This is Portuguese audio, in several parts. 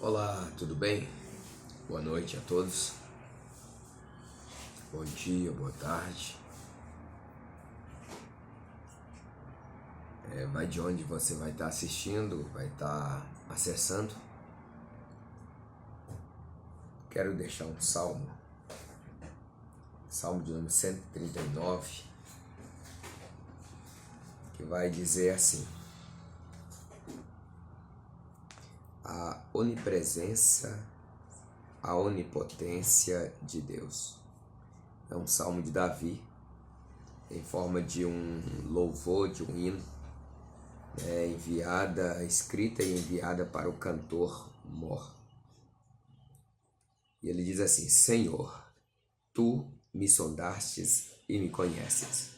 Olá, tudo bem? Boa noite a todos. Bom dia, boa tarde. Vai de onde você vai estar assistindo, vai estar acessando. Quero deixar um salmo de número 139, que vai dizer assim: a onipresença, a onipotência de Deus. É um salmo de Davi, em forma de um louvor, de um hino, escrita e enviada para o cantor Mor. E ele diz assim: Senhor, tu me sondastes e me conheces.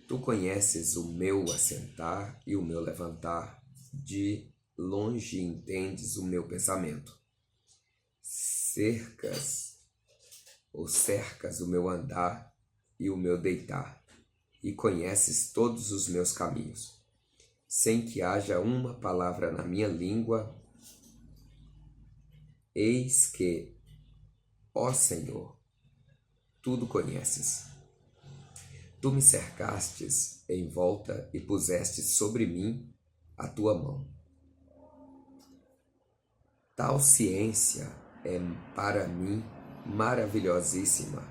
Tu conheces o meu assentar e o meu levantar, de longe entendes o meu pensamento. Cercas o meu andar e o meu deitar, e conheces todos os meus caminhos. Sem que haja uma palavra na minha língua, eis que, ó Senhor, tudo conheces. Tu me cercastes em volta e pusestes sobre mim a tua mão. Tal ciência é para mim maravilhosíssima,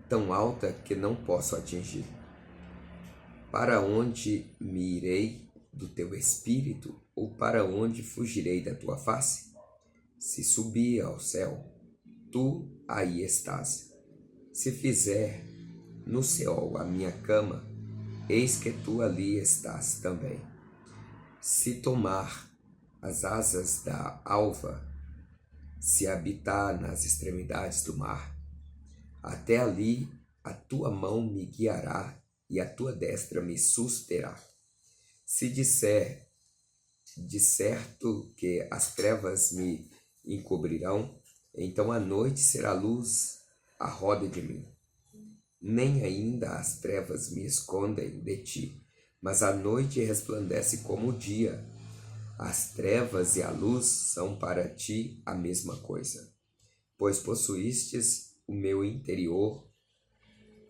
tão alta que não posso atingir. Para onde me irei do teu espírito, ou para onde fugirei da tua face? Se subir ao céu, tu aí estás. Se fizer no Seol a minha cama, eis que tu ali estás também. Se tomar as asas da alva, se habitar nas extremidades do mar, até ali a tua mão me guiará e a tua destra me susterá. Se disser de certo que as trevas me encobrirão, então a noite será luz à roda de mim. Nem ainda as trevas me escondem de ti, mas a noite resplandece como o dia. As trevas e a luz são para ti a mesma coisa, pois possuístes o meu interior,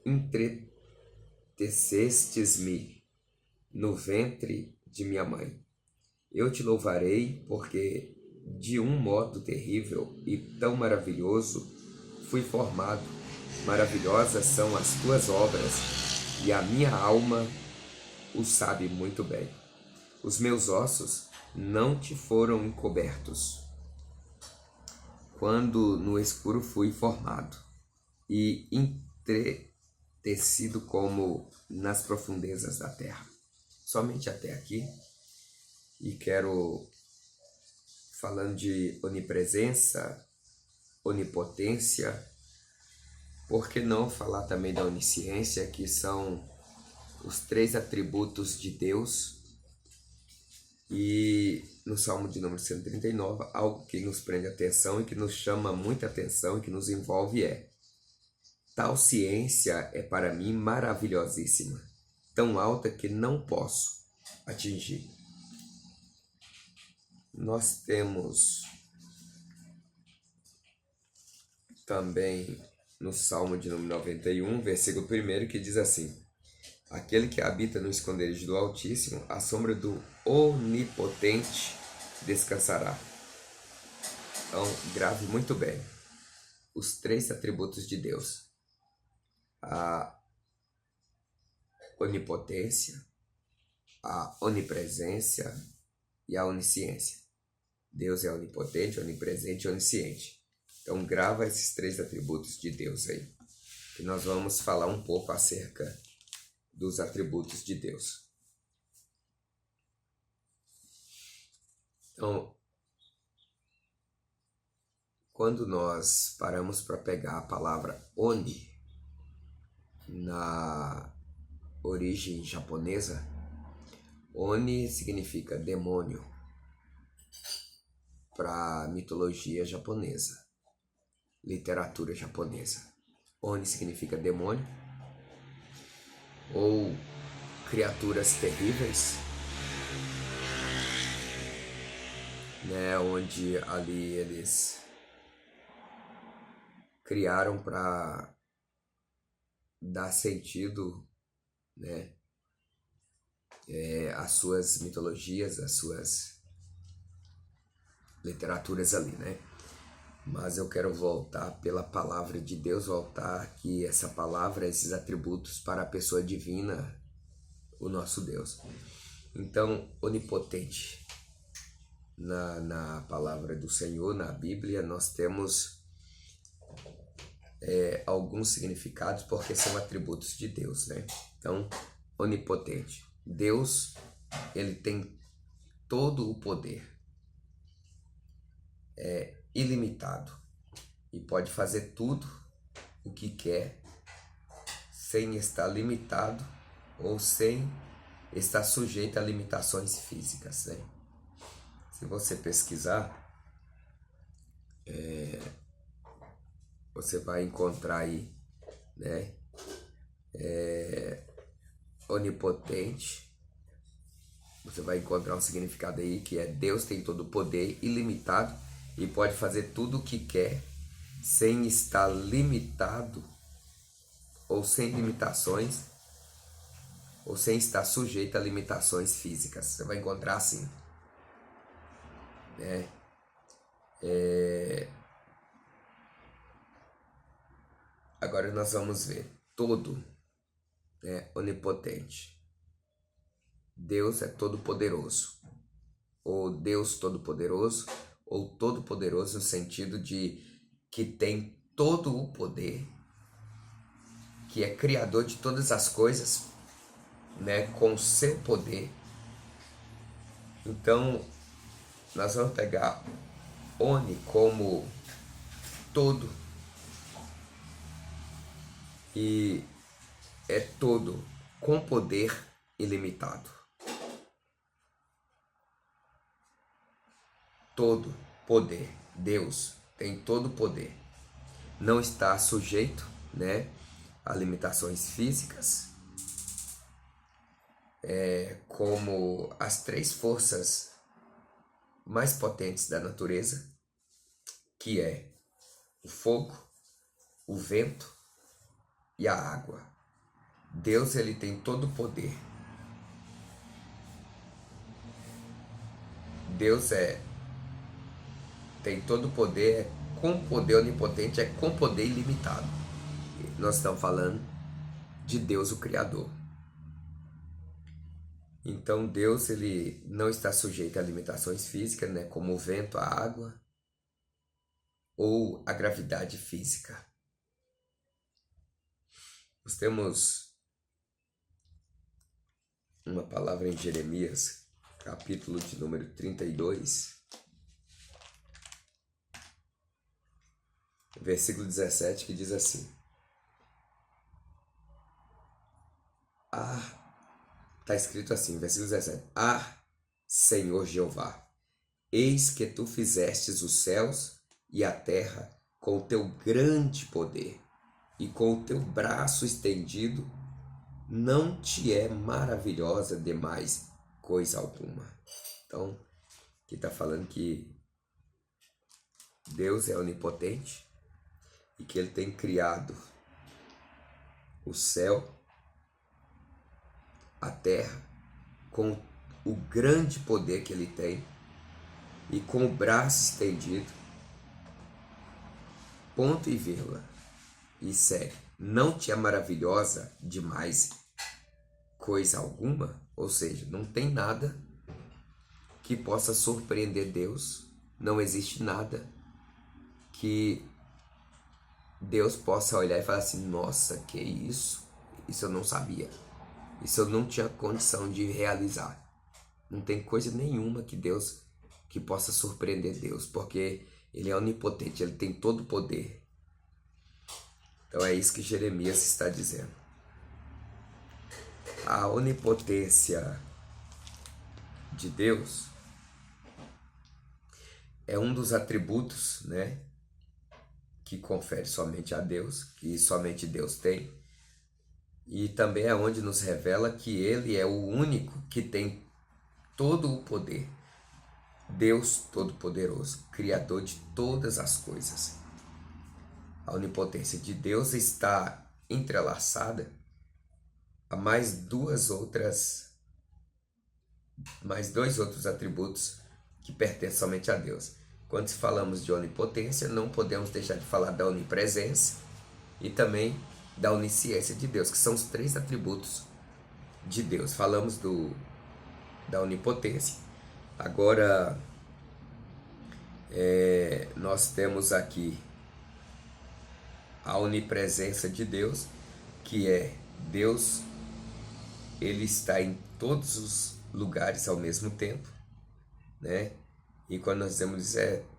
entretecestes-me no ventre de minha mãe. Eu te louvarei, porque de um modo terrível e tão maravilhoso fui formado. Maravilhosas são as tuas obras, e a minha alma o sabe muito bem. Os meus ossos não te foram encobertos, quando no escuro fui formado, e entretecido como nas profundezas da terra. Somente até aqui. E quero, falando de onipresença, onipotência, por que não falar também da onisciência, que são os 3 atributos de Deus? E no Salmo de número 139, algo que nos prende a atenção e que nos chama muita atenção e que nos envolve é: tal ciência é para mim maravilhosíssima, tão alta que não posso atingir. Nós temos também no Salmo de número 91, versículo 1, que diz assim: aquele que habita no esconderijo do Altíssimo, à sombra do Onipotente descansará. Então, grave muito bem os 3 atributos de Deus: a onipotência, a onipresença e a onisciência. Deus é onipotente, onipresente e onisciente. Então, grava esses 3 atributos de Deus aí. E nós vamos falar um pouco acerca dos atributos de Deus. Então, quando nós paramos para pegar a palavra oni na origem japonesa, oni significa demônio para a mitologia japonesa, literatura japonesa. Oni significa demônio ou criaturas terríveis. né, onde ali eles criaram para dar sentido, né, às suas mitologias, às suas literaturas ali, né? Mas eu quero voltar pela palavra de Deus, voltar aqui essa palavra, esses atributos para a pessoa divina, o nosso Deus. Então, onipotente, na palavra do Senhor, na Bíblia, nós temos alguns significados porque são atributos de Deus, né? Então, onipotente. Deus, ele tem todo o poder, ilimitado, e pode fazer tudo o que quer sem estar limitado ou sem estar sujeito a limitações físicas, né? Se você pesquisar, você vai encontrar aí, né, onipotente. Você vai encontrar um significado aí que é Deus tem todo o poder ilimitado e pode fazer tudo o que quer sem estar limitado ou sem limitações ou sem estar sujeito a limitações físicas. Você vai encontrar assim, né? Agora nós vamos ver todo, né, onipotente. Deus é todo-poderoso, ou Deus todo-poderoso, ou todo-poderoso no sentido de que tem todo o poder, que é criador de todas as coisas, né, com seu poder. Então, nós vamos pegar Oni como todo, e é todo com poder ilimitado. Todo poder. Deus tem todo poder. Não está sujeito, né, a limitações físicas, como as três forças mais potentes da natureza, que é o fogo, o vento e a água. Deus, ele tem todo o poder. Deus tem todo o poder, com poder onipotente, é com poder ilimitado. Nós estamos falando de Deus, o Criador. Então Deus, ele não está sujeito a limitações físicas, né, como o vento, a água ou a gravidade física. Nós temos uma palavra em Jeremias, capítulo de número 32, versículo 17, que diz assim: está escrito assim, versículo 17: Senhor Jeová, eis que tu fizestes os céus e a terra com o teu grande poder, e com o teu braço estendido, não te é maravilhosa demais coisa alguma. Então, aqui está falando que Deus é onipotente e que ele tem criado o céu, a terra, com o grande poder que ele tem e com o braço estendido, ponto e vírgula, e segue: não te é maravilhosa demais coisa alguma? Ou seja, não tem nada que possa surpreender Deus, não existe nada que Deus possa olhar e falar assim: nossa, que isso? Isso eu não sabia, isso eu não tinha condição de realizar. Não tem coisa nenhuma que possa surpreender Deus, porque ele é onipotente, ele tem todo o poder. Então é isso que Jeremias está dizendo. A onipotência de Deus é um dos atributos, né, que confere somente a Deus, que somente Deus tem. E também é onde nos revela que ele é o único que tem todo o poder. Deus Todo-Poderoso, Criador de todas as coisas. A onipotência de Deus está entrelaçada a mais dois outros atributos que pertencem somente a Deus. Quando falamos de onipotência, não podemos deixar de falar da onipresença e também da onisciência de Deus, que são os 3 atributos de Deus. Falamos da onipotência. Agora, nós temos aqui a onipresença de Deus, que é Deus, ele está em todos os lugares ao mesmo tempo, né? E quando nós dizemos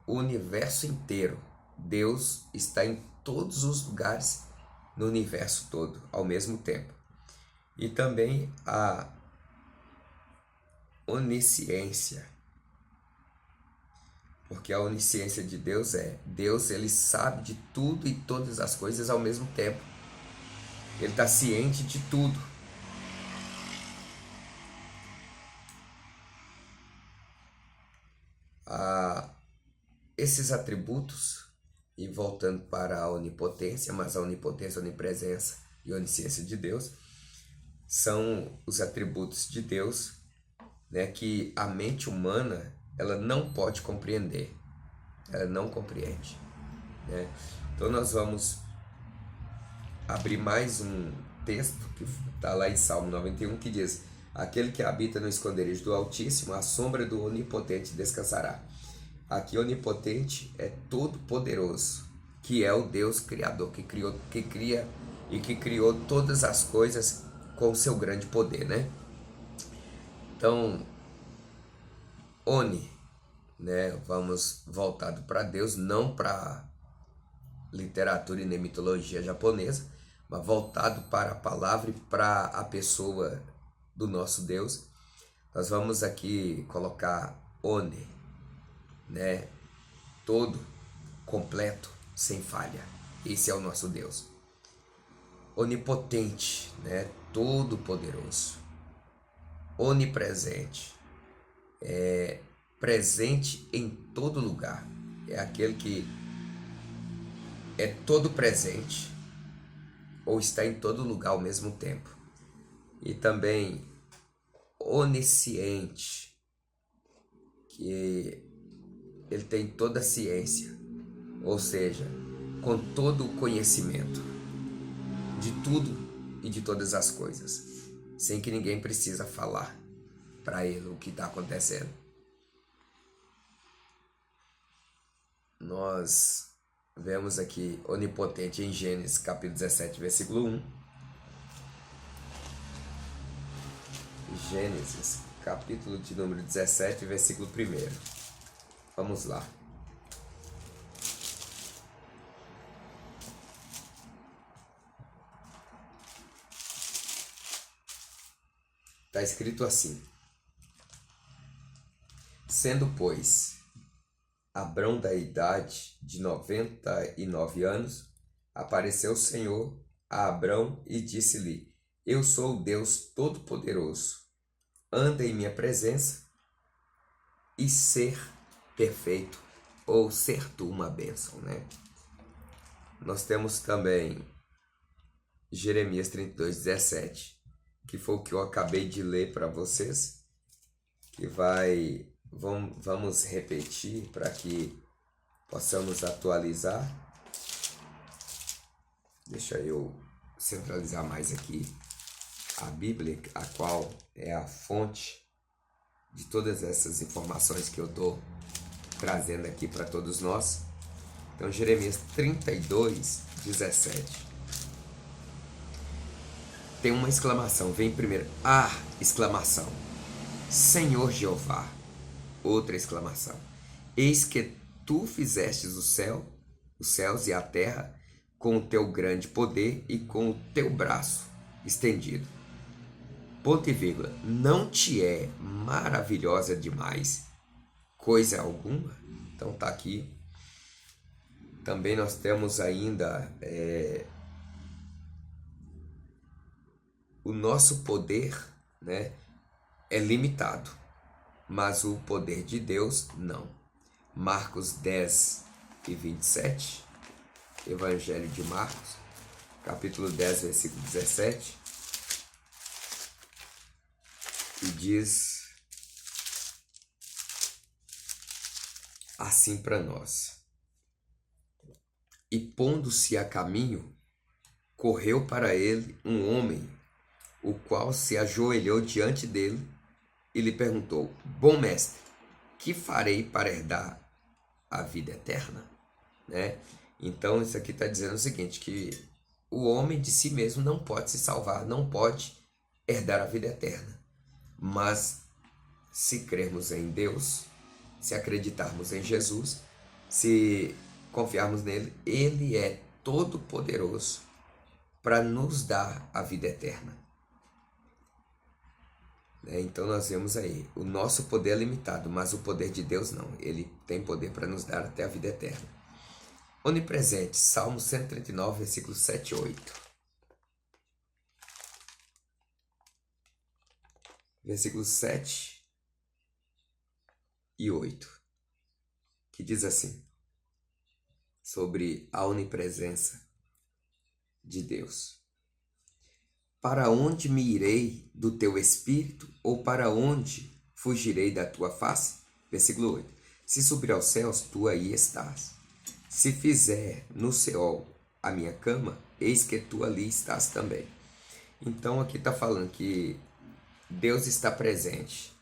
o universo inteiro, Deus está em todos os lugares no universo todo ao mesmo tempo. E também a onisciência, porque a onisciência de Deus Deus, ele sabe de tudo e todas as coisas ao mesmo tempo. Ele está ciente de tudo. Esses atributos, e voltando para a onipotência, mas a onipotência, a onipresença e a onisciência de Deus, são os atributos de Deus, né, que a mente humana ela não pode compreender, ela não compreende, né? Então nós vamos abrir mais um texto que está lá em Salmo 91, que diz: aquele que habita no esconderijo do Altíssimo, à sombra do Onipotente descansará. Aqui onipotente é todo poderoso, que é o Deus criador, que cria e que criou todas as coisas com o seu grande poder, né? Então, Oni, né? Vamos voltado para Deus, não para literatura e nem mitologia japonesa, mas voltado para a palavra e para a pessoa do nosso Deus. Nós vamos aqui colocar Oni, né? Todo, completo, sem falha. Esse é o nosso Deus. Onipotente, né? Todo poderoso. Onipresente, presente em todo lugar. É aquele que é todo presente ou está em todo lugar ao mesmo tempo. E também onisciente, que ele tem toda a ciência, ou seja, com todo o conhecimento de tudo e de todas as coisas, sem que ninguém precisa falar para ele o que está acontecendo. Nós vemos aqui onipotente em Gênesis capítulo 17, versículo 1. Gênesis capítulo de número 17, versículo 1. Vamos lá. Está escrito assim: sendo, pois, Abrão da idade de 99 anos, apareceu o Senhor a Abrão e disse-lhe: eu sou o Deus Todo-Poderoso, anda em minha presença e ser perfeito, ou ser tu uma bênção, né? Nós temos também Jeremias 32:17, que foi o que eu acabei de ler para vocês, que vamos repetir para que possamos atualizar. Deixa eu centralizar mais aqui a Bíblia, a qual é a fonte de todas essas informações que eu estou trazendo aqui para todos nós. Então, Jeremias 32:17. Tem uma exclamação, vem primeiro, exclamação, Senhor Jeová, outra exclamação, eis que tu fizestes os céus e a terra com o teu grande poder e com o teu braço estendido. Ponto e vírgula, não te é maravilhosa demais coisa alguma? Então tá aqui. Também nós temos ainda o nosso poder, né, é limitado. mas o poder de Deus não. Marcos 10 e 27, Evangelho de Marcos, capítulo 10, versículo 17, e diz assim para nós: E pondo-se a caminho, correu para ele um homem, o qual se ajoelhou diante dele e lhe perguntou: Bom mestre, que farei para herdar a vida eterna? Né? Então isso aqui está dizendo o seguinte, que o homem de si mesmo não pode se salvar, não pode herdar a vida eterna. Mas se crermos em Deus, se acreditarmos em Jesus, se confiarmos nele, ele é todo poderoso para nos dar a vida eterna. Então nós vemos aí, o nosso poder é limitado, mas o poder de Deus não. Ele tem poder para nos dar até a vida eterna. Onipresente, Salmo 139, versículos 7 e 8. Versículos 7 e 8, que diz assim, sobre a onipresença de Deus. Para onde me irei do teu espírito, ou para onde fugirei da tua face? Versículo 8. Se subir aos céus, tu aí estás. Se fizer no Seol a minha cama, eis que tu ali estás também. Então aqui está falando que Deus está presente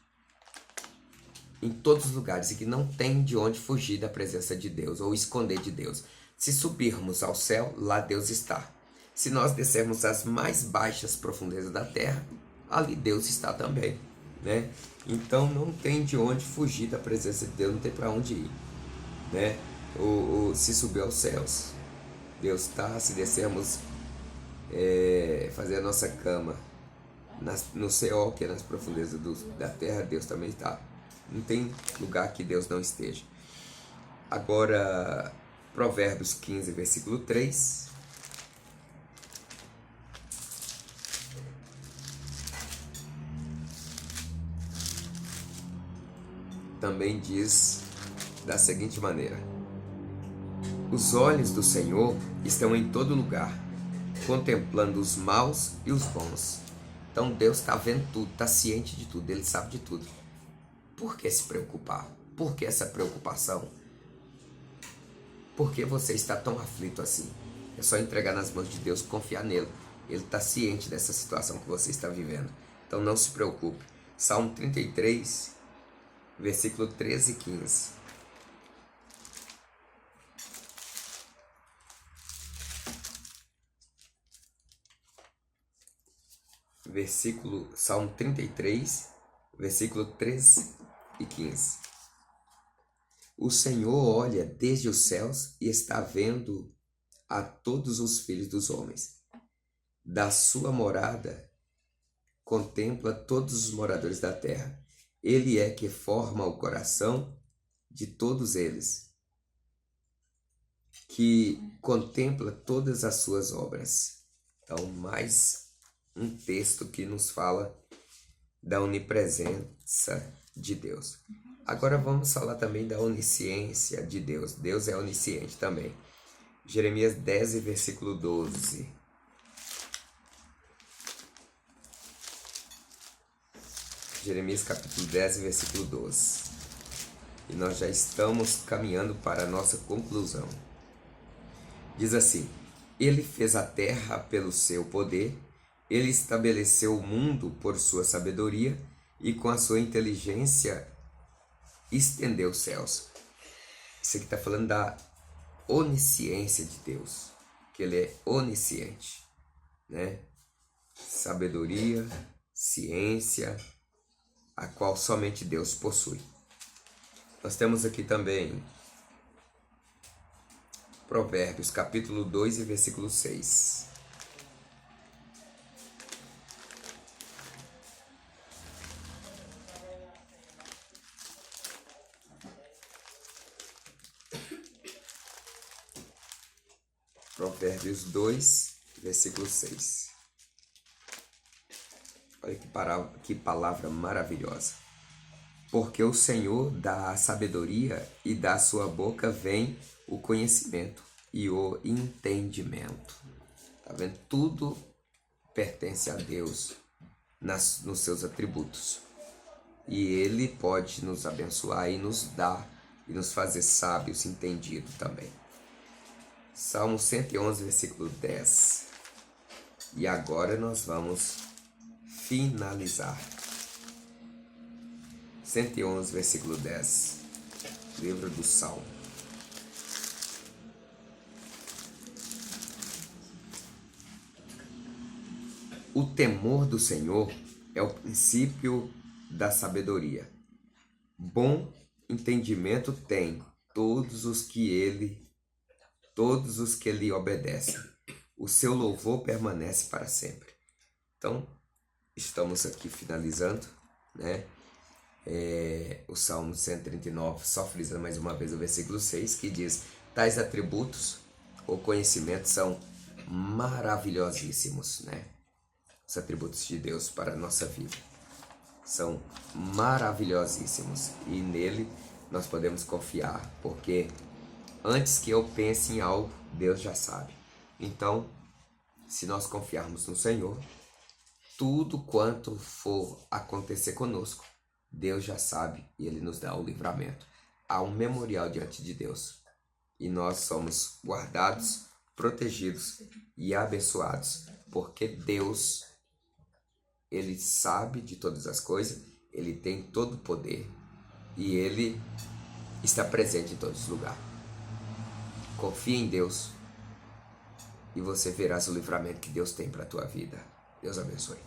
em todos os lugares e que não tem de onde fugir da presença de Deus ou esconder de Deus. Se subirmos ao céu, lá Deus está. Se nós descermos às mais baixas profundezas da terra, ali Deus está também, né? Então não tem de onde fugir da presença de Deus, não tem para onde ir, né? Se subir aos céus, Deus está. Se descermos, fazer a nossa cama no Seol, que é nas profundezas da terra, Deus também está. Não tem lugar que Deus não esteja. Agora, Provérbios 15, versículo 3. Também diz da seguinte maneira: Os olhos do Senhor estão em todo lugar, contemplando os maus e os bons. Então Deus está vendo tudo, está ciente de tudo, Ele sabe de tudo. Por que se preocupar? Por que essa preocupação? Por que você está tão aflito assim? É só entregar nas mãos de Deus, confiar nele. Ele está ciente dessa situação que você está vivendo. Então não se preocupe. Salmo 33, versículo 13 e 15. Salmo 33, versículo 13 e 15. O Senhor olha desde os céus e está vendo a todos os filhos dos homens. Da sua morada contempla todos os moradores da terra. Ele é que forma o coração de todos eles, que contempla todas as suas obras. Então, mais um texto que nos fala da onipresença de Deus. Agora vamos falar também da onisciência de Deus. Deus é onisciente também. Jeremias 10, versículo 12. Jeremias capítulo 10, versículo 12. E nós já estamos caminhando para a nossa conclusão. Diz assim: Ele fez a terra pelo seu poder, ele estabeleceu o mundo por sua sabedoria e com a sua inteligência estendeu os céus. Isso aqui está falando da onisciência de Deus, que ele é onisciente, né? Sabedoria, ciência, a qual somente Deus possui. Nós temos aqui também Provérbios capítulo 2 e versículo 6. Provérbios 2, versículo 6. Olha que palavra maravilhosa. Porque o Senhor dá a sabedoria e da sua boca vem o conhecimento e o entendimento. Tá vendo? Tudo pertence a Deus nos seus atributos. E Ele pode nos abençoar e nos dar e nos fazer sábios, entendidos também. Salmo 111, versículo 10. E agora nós vamos finalizar. 111, versículo 10. Livro do Salmo. O temor do Senhor é o princípio da sabedoria. Bom entendimento tem todos os que lhe obedecem. O seu louvor permanece para sempre. Então, estamos aqui finalizando, né? O Salmo 139, só frisando mais uma vez o versículo 6, que diz: tais atributos ou conhecimentos são maravilhosíssimos, né? Os atributos de Deus para a nossa vida são maravilhosíssimos e nele nós podemos confiar, porque antes que eu pense em algo, Deus já sabe. Então, se nós confiarmos no Senhor, tudo quanto for acontecer conosco, Deus já sabe e Ele nos dá o livramento. Há um memorial diante de Deus e nós somos guardados, protegidos e abençoados, porque Deus, Ele sabe de todas as coisas, Ele tem todo o poder e Ele está presente em todos os lugares. Confie em Deus e você verá o livramento que Deus tem para a tua vida. Deus abençoe.